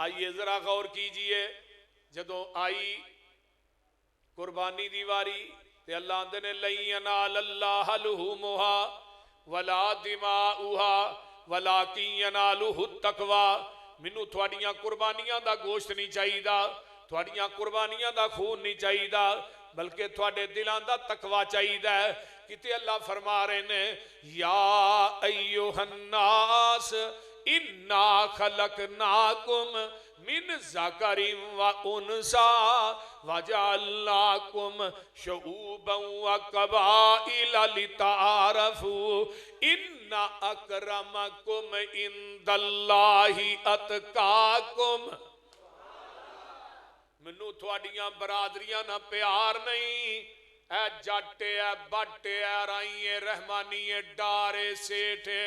آئیے ذرا غور کیجئے، جدوں آئی قربانی دی واری تے اللہ آندے نے لَن يَنَالَ اللَّهَ لُحُومُهَا وَلَا دِمَاؤُهَا وَلَٰكِن يَنَالُهُ التَّقْوَىٰ۔ مینوں تھوڑیاں قربانیاں دا گوشت نہیں چاہیدا، تھوڑیاں قربانیاں دا خون نہیں چاہیدا، بلکہ تھوڑے دلاں دا تقوی چاہیدا ہے۔ کتے اللہ فرما رہے نے یا ایھا الناس انا خلقناکم من ذکر و انثی وجعلناکم شعوبا و قبائل لتعارفوا ان اکرمکم عند اللہ اتقاکم۔ منو تھوڑیاں برادریاں نہ پیار نہیں، اے جاٹے اے باٹے اے رائی اے رحمانی اے ڈارے سیٹھے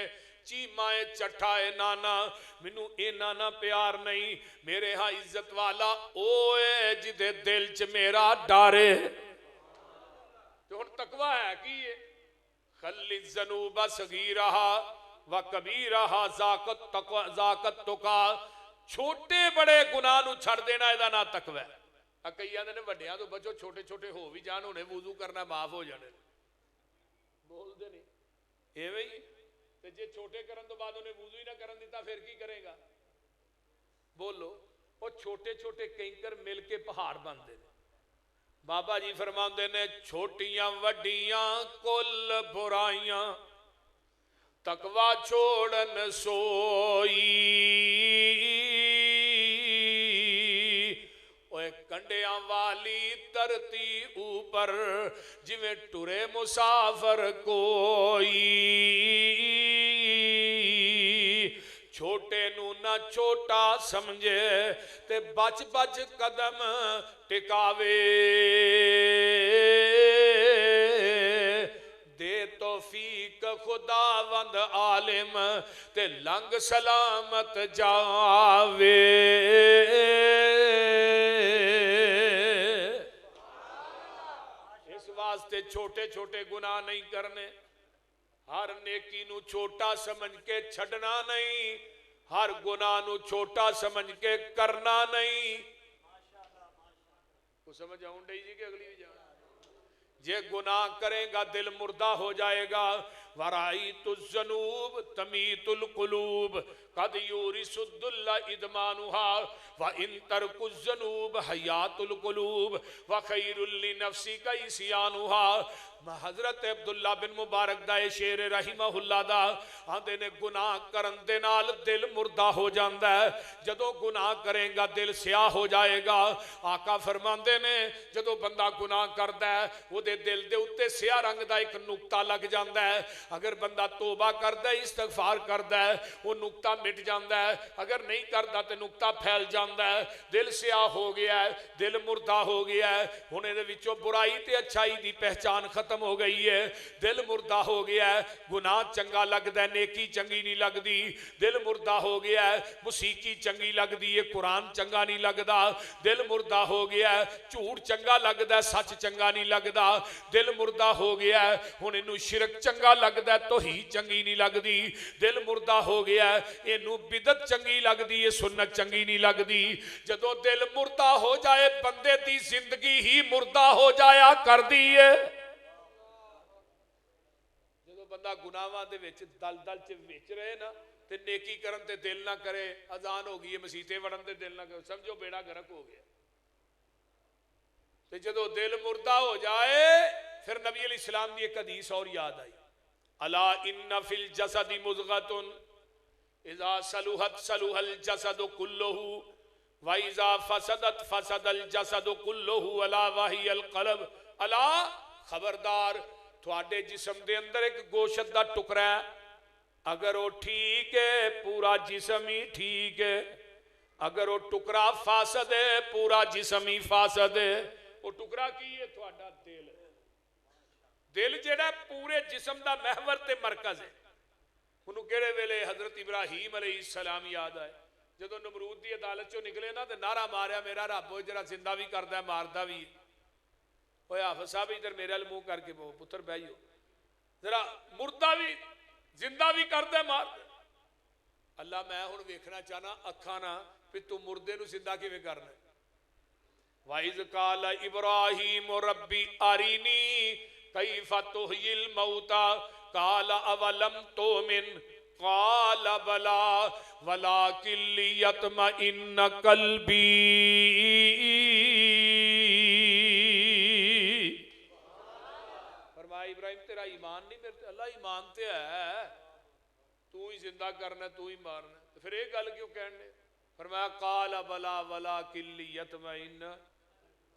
چیمائے چٹھائے نانا، منو اینا نہ پیار نہیں۔ میرے ہاں عزت والا اوے جدے دل چ میرا ڈارے تو ہن تقوی ہے کی یہ خلی الذنوب صغیرہا و کبیرہا ذاکت تقا۔ چھوٹے بڑے گناہ نو چھڑ دینا ادا نہ تقوی ہے۔ کئی آدھے نے وڈیاں تو بچو چھوٹے چھوٹے ہو بھی جان ہونے وضو کرنا معاف ہو جانے، بول دے نہیں اے بھئی تے جے چھوٹے کرن تو بعد انہیں وضو ہی نہ کرن دیتا پھر کی کرے گا؟ بولو وہ چھوٹے چھوٹے کنکر مل کے پہاڑ بن دے۔ بابا جی فرماندے نے چھوٹیاں وڈیاں کل برائیاں تقوی چھوڑن سوئی، کنڈیاں والی ترتی اوپر جویں ٹرے مسافر کوئی، چھوٹے نو نہ چھوٹا سمجھے تے بچ بچ قدم ٹکاوے، دے توفیق خداوند عالم تے لنگ سلامت جاوے۔ اس واسطے چھوٹے چھوٹے گناہ نہیں کرنے، ہر نیکی نو چھوٹا سمجھ کے چھڑنا نہیں، ہر گناہ نو چھوٹا سمجھ کے کرنا نہیں۔ کو سمجھ آؤں ڈی جی کہ اگلی بھی جانا؟ یہ گناہ کرے گا دل مردہ ہو جائے گا۔ وَرَأَيْتُ الذُّنُوبَ تَمِيتُ الْقُلُوبَ قَدْ يُورِثُ الذُّلَّ إِدْمَانُهَا وَإِن تَرْكُ الذُّنُوبَ حَيَاةُ الْقُلُوبِ وَخَيْرٌ لِّنَفْسِكَ عِصْيَانُهَا۔ حضرت عبداللہ بن مبارک دا شیر رحمہ اللہ دا آندے نے گناہ کرن دے نال دل مردہ ہو جاندہ ہے، جدو گناہ کریں گا دل سیاہ ہو جائے گا۔ آقا فرماندے نے جدو بندہ گناہ کردہ ہے وہ دے دل دے اتے سیاہ رنگ دا ایک نکتہ لگ جاندہ ہے، اگر بندہ توبہ کردہ ہے استغفار کردہ ہے وہ نکتہ مٹ جاندہ ہے، اگر نہیں کردہ تے نکتہ پھیل جاندہ ہے، دل سیاہ ہو گیا ہے، دل مردہ ہو گیا ہے، ہونے دے وچوں برائی تے اچھائی دی پہچان ختم ہو گئی ہے، دل مردہ ہو گیا ہے، گناہ چنگا لگ دے نیکی چنگی نہیں لگ دی، دل مردہ ہو گیا ہے، موسیقی چنگی لگ دی ہے قرآن چنگا نہیں لگ دا، دل مردہ ہو گیا ہے، جھوٹ چنگا لگ دا سچ چنگا نہیں لگ دا، دل مردہ ہو گیا ہے، ہن اینو شرک چنگا لگ دا توحید چنگی نہیں لگ دی، دل مردہ ہو گیا ہے، اینو بدعت چنگی لگ دی ہے سنت چنگی نہیں لگ دی۔ جدو دل مردہ ہو جائے بندے دی زندگی ہی مردہ ہو جایا کر دی ہے۔ بندہ گناہاں دے وچ دل دل چ وچ رہے نا تے نیکی کرن تے دل نہ کرے، اذان ہو گئی ہے مسیتے وڑن تے دل نہ کرے، سمجھو بیڑا گرک ہو گیا۔ تے جدو دل مردہ ہو جائے پھر نبی علیہ السلام دی ایک حدیث اور یاد آئی، الا ان فی الجسد مضغۃ اذا صلحت صلح الجسد كله واذا فسدت فسد الجسد كله الا وهي القلب۔ الا خبردار، تھوڑے جسم دے اندر ایک گوشت دا ٹکرا ہے، اگر وہ ٹھیک ہے پورا جسم ہی ٹھیک ہے، اگر وہ ٹکرا فاسد ہے پورا جسم ہی فاسد ہے۔ وہ ٹکرا کی ہے تھوڑا دل، دل جڑا پورے جسم دا محور تے مرکز ہے۔ انہوں کہڑے ویلے حضرت ابراہیم علیہ السلام یاد آئے، جدو نمرود دی عدالت چوں نکلے نا تے نعرہ ماریا میرا رب ہوئے جڑا زندہ بھی کردہ ہے ماردہ بھی۔ اوہ حافظ صاحب ادھر میرے المو کر کے بہو پتر بیائیو، ذرا مردہ بھی زندہ بھی کر دے مار دے۔ اللہ میں ہن ویکھنا چاہنا اکھاں نہ پھر تو مردے نو زندہ کیویں کرنا ہے؟ وَإِذْ قَالَ إِبْرَاهِيمُ رَبِّ أَرِنِي كَيْفَ تُحْيِي الْمَوْتَى قَالَ أَوَلَمْ تُؤْمِنْ قَالَ بَلَىٰ وَلَٰكِن لِيَطْمَئِنَّ قَلْبِي۔ فرمایا ابراہیم تیرا ایمان نہیں میرے؟ اللہ ایمان تے ہے، تو ہی زندہ کرنا تو ہی مارنا، تو پھر ایک گل کیوں کہنے؟ فرمایا قال بلا ولکن لیطمئن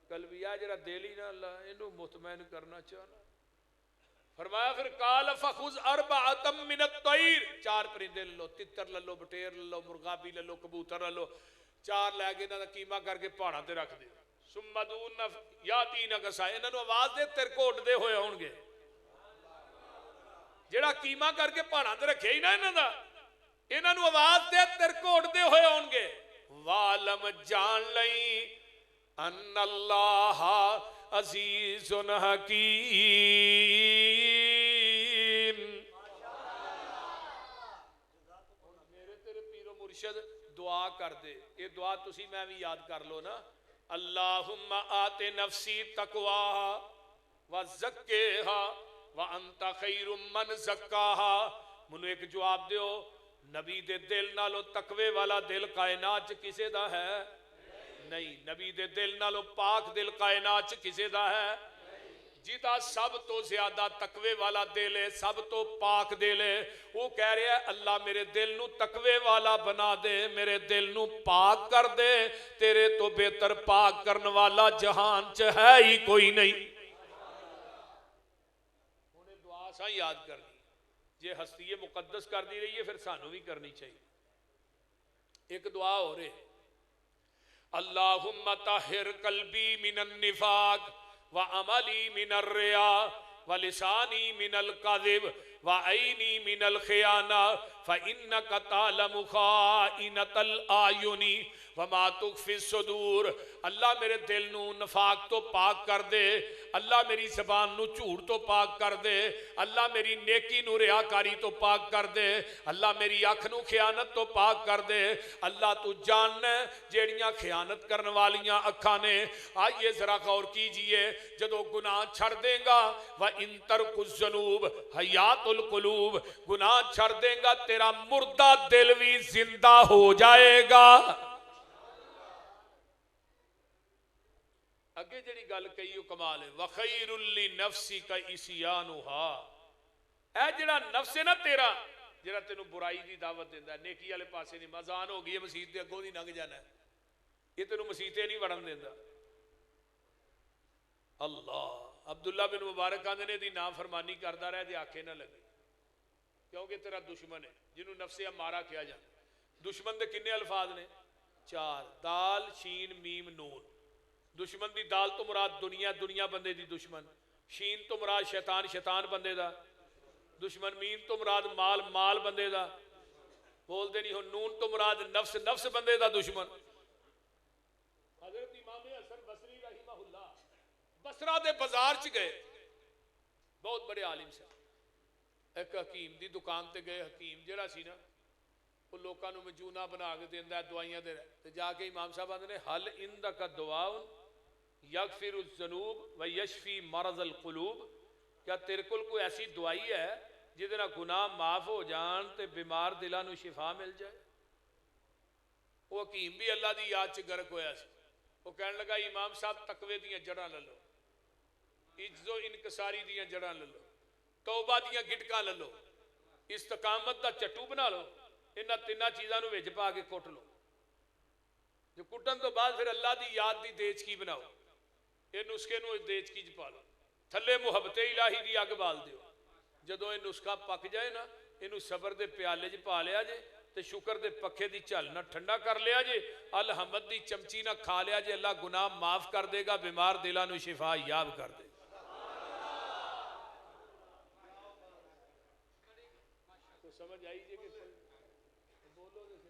قلبی، جڑا دل ہی نہ اللہ اینو مطمئن کرنا چاہنا۔ فرمایا پھر قال فخذ اربعۃ من الطیر، 4 پرندے لے لو، تتر لے لو، بٹیر لے لو، مرغابی لے لو، کبوتر لے لو، 4 لے کے انہاں دا قیمہ کر کے پہاڑاں تے رکھ دے، ثم دون یاتینک سائے، انہاں نو آواز دے تیرے کو اڈدے ہوئے ہون گے۔ جڑا قیمہ کر کے پہاڑاں تے رکھے ہی نا انہاں دا، انہاں نو آواز دے تیرے کو اڈدے ہوئے ہون گے۔ وعلم جان لئی ان اللہ عزیز حکیم۔ میرے تیرے پیر و مرشد دعا کر دے، یہ دعا تسی میں بھی یاد کر لو نا، اللہم آت نفسی تقواہا وزکیہا وانت خیر من زکاہا۔ منو ایک جواب دیو، نبی دے دل نالو تقوی والا دل کائنات کسے دا ہے؟ نہیں۔ نبی دے دل نالو پاک دل کائنات کسے دا ہے؟ جیتا سب تو زیادہ تقوی والا دل ہے، سب تو پاک دل ہے، وہ کہہ رہا ہے اللہ میرے دل نو تقوی والا بنا دے، میرے دل نو پاک کر دے، تیرے تو بہتر پاک کرنے والا جہان چ ہے ہی کوئی نہیں۔ انہیں دعا سا یاد کرنی، یہ ہستی مقدس کر دی رہی ہے، پھر سانو بھی کرنی چاہیے۔ ایک دعا ہو رہے، اللہم طہر قلبی من النفاق وعملی من الریا ولسانی من القذب وعینی من الخیانہ فإنک تعلم خائنۃ الأعین وما تخفی الصدور۔ اللہ میرے دل نو نفاق تو پاک کر دے، اللہ میری زبان نو جھوٹ تو پاک کر دے، اللہ میری نیکی نو ریاکاری تو پاک کر دے، اللہ میری اکھ نو خیانت تو پاک کر دے۔ اللہ تو جاننا ہے جیڑیاں خیانت کرنے والیاں اکھاں نے۔ آئیے ذرا غور کیجئے، جدو گناہ چھڑ دیں گا وَإِن تَرْكُ الذُّنُوبَ حَيَاةُ الْقُلُوبِ، گناہ چھڑ دیں گا تیرا مردہ دل بھی زندہ ہو جائے گا۔ اگے جڑی گل کہی وہ کمال ہے، وَخَيْرٌ لِّنَفْسِكَ إِسْيَانُهَا، اے جڑا نفس ہے نا تیرا، جڑا تینوں برائی دی دعوت دیندا ہے، نیکی والے پاسے نہیں، مزان ہو گئی ہے مسجد دے اگوں دی لنگ جانا ہے، یہ تینوں مسیتے نہیں وڑن دیندا۔ اللہ، عبداللہ بن مبارک آندے نے دی نافرمانی کردا رہے تے آنکھیں نہ لگی، کیونکہ تیرا دشمن ہے جنہوں نفس امارہ کیا جاتا۔ دشمن دے کنے الفاظ نے؟ 4، دال شین میم نون۔ دشمن دی دال تو مراد دنیا، دنیا بندے دی دشمن، شین تو مراد شیطان، شیطان بندے دا دشمن، میم تو مراد مال، مال بندے دا بول دے نہیں ہو، نون تو مراد نفس، نفس بندے دا دشمن۔ حضرت امام حسن بصری رحمہ اللہ بصرہ دے بازار چ گئے، بہت بڑے عالم سے، ایک حکیم دی دکان تے گئے، حکیم جڑا سی نا وہ لوکاں نو مجونا بنا کے دیندا ہے، دوائیاں دے رہے، تے جا کے امام صاحب آندے نے حل عندک دعاء یغفر الذنوب و یشفی مرض القلوب، کیا تیرے کول کوئی ایسی دوائی ہے جہدے نال گناہ معاف ہو جان تے بیمار دلاں نو شفا مل جائے؟ وہ حکیم بھی اللہ دی یاد چ غرق ہویا سی، وہ کہنے لگا امام صاحب تقوی دیاں جڑاں لے لو، عجز و انکساری دیاں جڑاں لے لو، توبہ دیاں گٹکاں لے لو، استقامت دا چٹو بنا لو، انہاں تیناں چیزاں نو وچ پا کے کٹ لو، جو کٹن تو بعد پھر اللہ دی یاد دی دیچکی بناؤ، یہ نسخے نو دیچکی چ پا لو، تھلے محبت الہی دی اگ بال دیو، جدو یہ نسخہ پک جائے نا، اینو صبر دے پیالے چ پا لیا جے تے شکر دے پکھے دی چل نہ ٹھنڈا کر لیا جے، الحمد دی چمچی نہ کھا لیا جے، اللہ گناہ معاف کر دے گا، بیمار دلاں نو شفا یاب کر دے گا۔ تو سمجھ آئی جے کہ بولو دے سے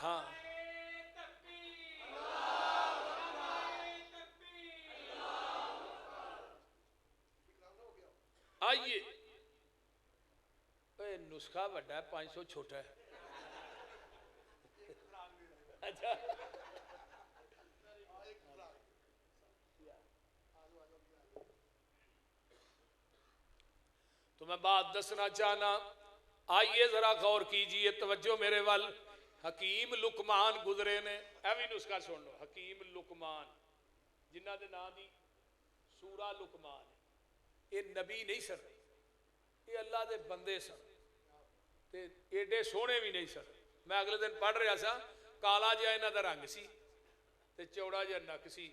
ہاں آئیے نسخہ بڑا ہے، 500 چھوٹا ہے، تو میں بات دسنا چاہنا، آئیے ذرا غور کیجئے، توجہ میرے وال۔ حکیم لقمان گزرے نے، ایوی نسخہ سن لو، حکیم لقمان جنہ دے نام دی سورہ لقمان، یہ نبی نہیں سن، یہ اللہ دے بندے سن، تے ایڈے سونے بھی نہیں سن۔ میں اگلے دن پڑھ رہا سا، کالا جہا انہاں دا رنگ سی تے چوڑا جہا نک سی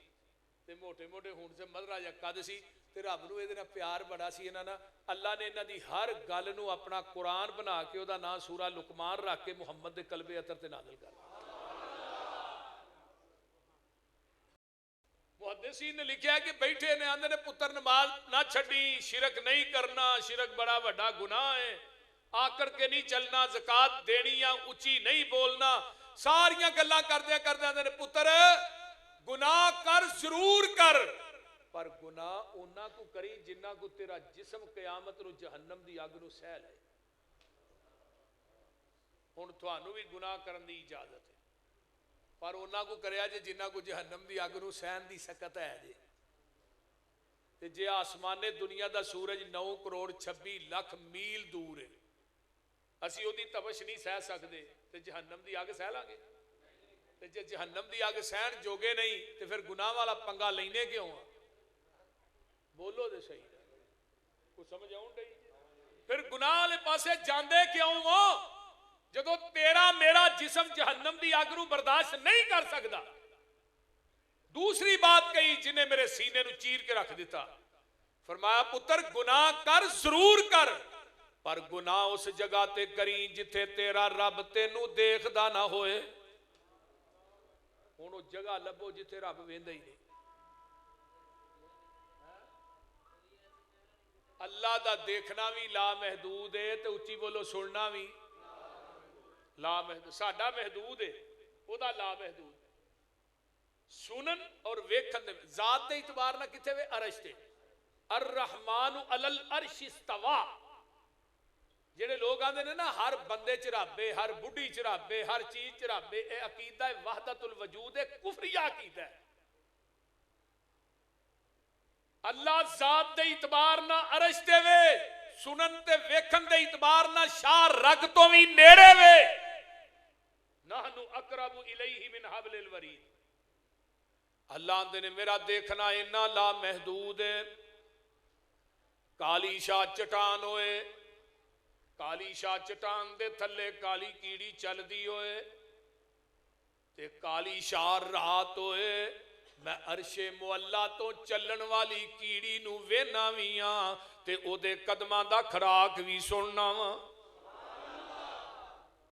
تے موٹے موٹے ہون سے مدرا جہا قد سی تے رب نو یہ پیار بڑا سی انہاں نا۔ اللہ نے انہاں دی ہر گل نو اپنا قرآن بنا کے او دا نام سورہ لقمان رکھ کے محمد دے قلب اطہر تے نازل کر۔ محدثین نے لکھیا ہے کہ بیٹھے نے آندے نے پتر نماز نہ چھڈی، شرک نہیں کرنا، شرک بڑا بڑا گناہ ہے، آکڑ کے نہیں چلنا، زکات دینی یا اچھی نہیں بولنا، ساریاں گلاں کردے کردے آندے نے پتر گناہ کر ضرور کر، پر گناہ انہاں کو کری جنہ کو تیرا جسم قیامت نو جہنم دی اگ نو سہ لے۔ ہن تھانوں بھی گناہ کرن دی اجازت ہے، پر انہاں کو کریا جے جنہ کو جہنم دی اگ نو سہن دی سکت ہے جے۔ تے جے آسمانے دنیا دا سورج 9 کروڑ 26 لاکھ میل دور ہے، اسی او دی تپش نہیں سہ سکدے تے جہنم دی اگ سہ لاں گے؟ تے جے جہنم دی اگ سہن جوگے نہیں تے پھر گناہ والا پنگا لینے کیوں ہاں؟ بولو دے صحیح کچھ سمجھ آؤں ڈئی؟ پھر گناہ والے پاسے جاندے کیوں ہو جدو تیرا میرا جسم جہنم دی اگ نو برداشت نہیں کر سکدا؟ دوسری بات کہی جنہیں میرے سینے نو چیر کے رکھ دیتا، فرمایا پتر گناہ کر ضرور کر، پر گناہ اس جگہ تے کری جتھے تیرا رب تینوں دیکھدا نہ ہوئے۔ ہن او جگہ لبو جتھے رب ویندا ہی نہیں۔ اللہ دا دیکھنا بھی لا محدود ہے تے اچھی بولو سننا بھی لا محدود۔ ساڈا محدود ہے، او دا لا محدود ہے۔ سنن اور ویکھن دے ذات دے اعتبار نہ کتے وے عرش تے، الرحمن علی العرش استوا۔ جڑے لوگ آندے نے نا ہر بندے چ رب ہے، ہر بڈھی چ رب ہے، ہر چیز چ رب ہے، اے عقیدہ وحدت الوجود ہے، کفریہ عقیدہ ہے۔ اللہ ذات دے اعتبار نہ عرش تے وے، سنن تے ویکھن دے اعتبار نہ شاہ رگ تو بھی نیڑے وے، نحن اقرب الیہ من حبل الورید۔ اللہ آندے نے میرا دیکھنا اتنا لا محدود ہے۔ کالی شاہ چٹان ہوئے، کالی شاہ چٹان دے تھلے کالی کیڑی چل دی ہوئے تے کالی شاہ رات ہوئے، میں عرش معلا تو چلن والی کیڑی نو وینا ویاں تے او دے قدماں دا کھڑاک بھی سننا وا۔